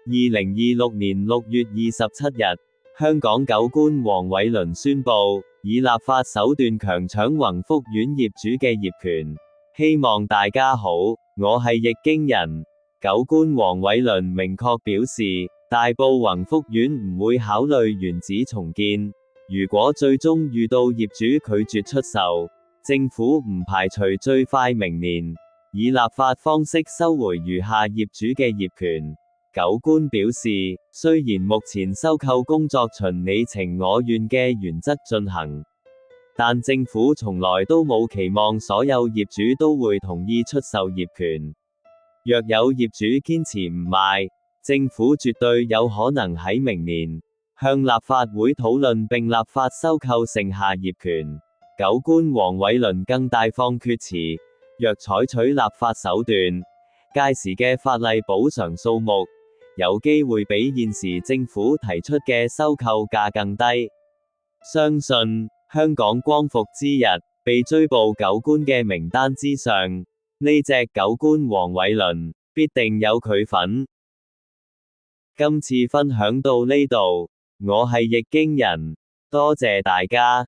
2026年6月27日，香港九官黃偉綸宣布，以立法手段強搶宏福苑業主嘅業權。希望大家好，我係易經人。九官黃偉綸明確表示，大埔宏福苑唔會考慮原址重建。如果最終遇到業主拒絕出售，政府唔排除最快明年，以立法方式收回餘下業主嘅業權。九官表示，雖然目前收購工作循你情我願嘅原則進行，但政府從來都冇期望所有業主都會同意出售業權。若有業主堅持唔賣，政府絕對有可能喺明年向立法會討論並立法收購剩下業權。九官黃偉綸更大放厥詞，若採取立法手段，屆時嘅法例補償數目有機會比現時政府提出嘅收購價更低。相信香港光復之日被追捕九官嘅名單之上，呢隻九官黃偉綸必定有佢份。今次分享到呢度，我係易經人，多謝大家。